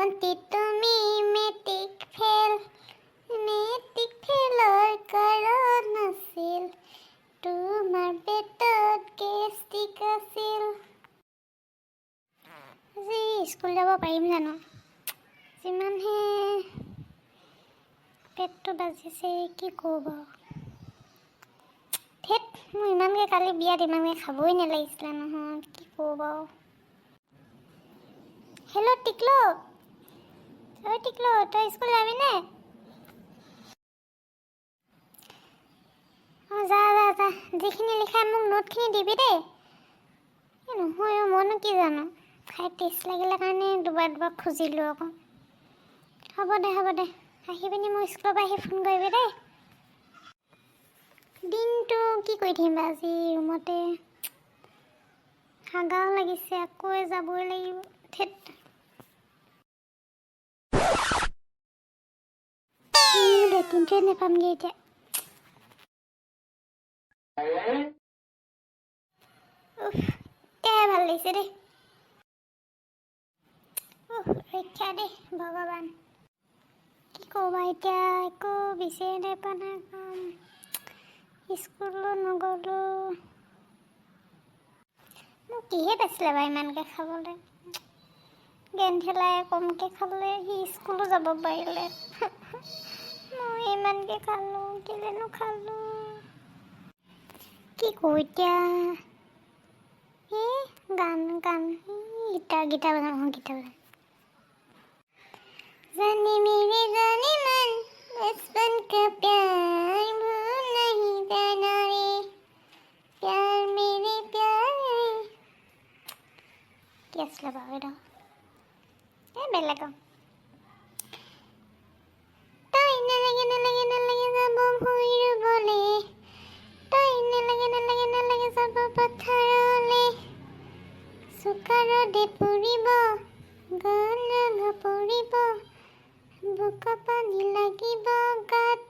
ভণ্টি তুমি মেট্ৰিক ফেলৰ কাৰণ আছিল তোমাৰ পেটত গেষ্টিক আছিল। আজি স্কুল যাব পাৰিম জানো? যিমানহে পেটটো বাজিছে কি কৰোঁ বাৰু। ধেত, মই ইমানকৈ কালি বিয়াত ইমানকৈ খাবই নালাগিছিলে নহয়, কি কৰোঁ বাৰু। হেল্ল' টিকলো, ঐ টিকলো, তই স্কুল যাবিনে? অঁ যা, যিখিনি লিখাই মোক নোটখিনি দিবি দেই। নহয় মইনো কি জানো, খাই টেষ্ট লাগিলে কাৰণে দুবাৰ খুজিলোঁ আকৌ। হ'ব দে আহি পিনি মই স্কুলৰ পৰা আহি ফোন কৰিবি দেই। দিনটো কি কৰি থাকিম আজি ৰুমতে, হাগাও লাগিছে, আকৌ যাবই লাগিব। ধেত, লেট্ৰিনটোৱে নাপামগৈ এতিয়া। এতিয়াহে ভাল লাগিছে দেই। ৰক্ষা দেই ভগৱান, কি ক'বা এতিয়া, একো বিচাৰি নাপোৱা নাই কাম, স্কুলো নগ'লোঁ। মোক কিহে পাইছিলে বাৰু ইমানকৈ খাবলৈ? গেন্ধেলাই কমকৈ খালে, সি স্কুলো যাব পাৰিলে। মই ইমানকৈ খালোঁ, কেলেনো খালোঁ? কি কৰোঁ এতিয়া? গান গীটাৰ বজাওঁ, গীটাৰ বজাওঁ। जाने मेरे जाने मन बचपन का प्यार भूल नहीं जाना रे, प्यार मेरे प्यारे। কি আছিলে বাৰু এটা? বেলেগ তই নালাগে যাব ভূঁই ৰুবলে, তই নালাগে যাব পথাৰলে, চোকা ৰ'দে পুৰিব গান পৰিব, বোকা পানী লাগিব গাত,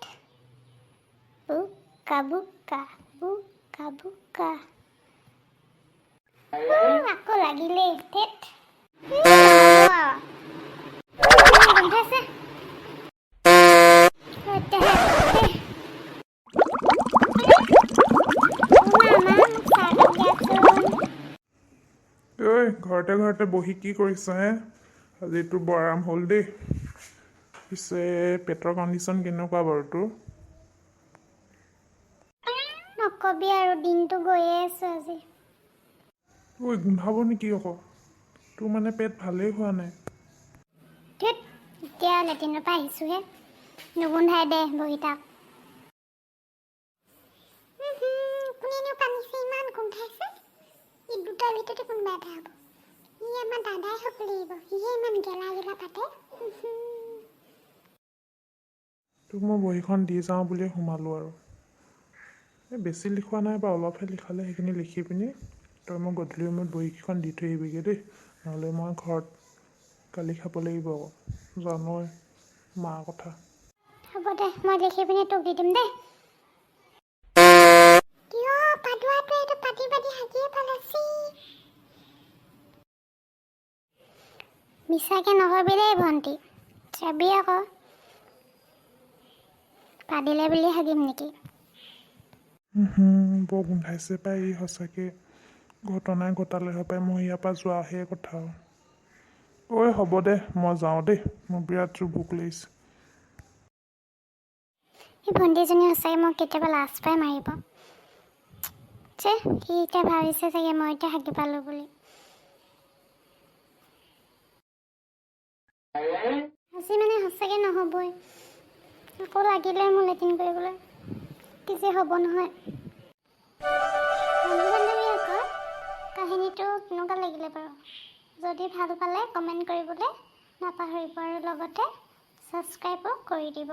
বোকা আকৌ লাগিলে। ধেত, ঐ ঘৰতে বহি কি কৰিছ হে? আজিতো বৰ আৰাম হ'ল দেই। পিছে পেটৰ কণ্ডিশ্যন কেনেকুৱা বাৰু তোৰ? নকবি আৰু, দিনটো গৈয়ে আছো আজি। ঐ গোন্ধাব নেকি আকৌ? তোৰ মানে পেট ভালেই হোৱা নাই। ধেত, এতিয়া লেট্ৰিনৰ পৰা আহিছোঁহে, নুগোন্ধাই দে, বহি থাক। কোনেনো কান্দিছে, ইমান গোন্ধাইছে। এই দুটাৰ ভিতৰতে কোনোবা এটা হ'ব। ই আমাৰ দাদাই হ'ব লাগিব, সিহে ইমান গেলা পাতে। তোক মই বহীখন দি যাওঁ বুলিয়ে সোমালোঁ আৰু। বেছি লিখোৱা নাই বা অলপহে লিখালে, সেইখিনি লিখি পিনি তই মই গধূলি সময়ত বহীকেইখন দি থৈ আহিবিগৈ দেই, নহ'লে মই ঘৰত গালি খাব লাগিব আকৌ, জানই মাৰ কথা। হ'ব দে, মই লিখি পিনি তোক দি দিম দেই। কিয় পাদুৱাটোৱে এইটো পাতি হাগিয়ে পেলাইছি। মিছাকে নকবি দেই ভণ্টি, চাবি আকৌ পাদিলে বুলি হাগিম নেকি? বৰ গোন্ধাইছে পাই, ই সঁচাকৈ ঘটনাই ঘটালে হয় পাই, মই ইয়াৰ পৰা যোৱাহে কথা। ঐ হ'ব দে, মই যাওঁ দেই, মোৰ বিৰাট জোৰ ভোক লাগিছে। এই ভণ্টিজনী সঁচাকৈ মোক কেতিয়াবা লাজ পাই মাৰিব যে, সি এতিয়া ভাবিছে চাগে মই এতিয়া হাগি পালোঁ বুলি। আজি মানে সঁচাকৈ নহ'বই, আকৌ লাগিলে মোৰ লেট্ৰিন কৰিবলৈ, কি যে হ'ব নহয়। বন্ধু বান্ধৱীসকল, কাহিনীটো কেনেকুৱা লাগিলে বাৰু? যদি ভাল পালে কমেণ্ট কৰিবলৈ নাপাহৰিব আৰু লগতে ছাবস্ক্ৰাইবো কৰি দিব।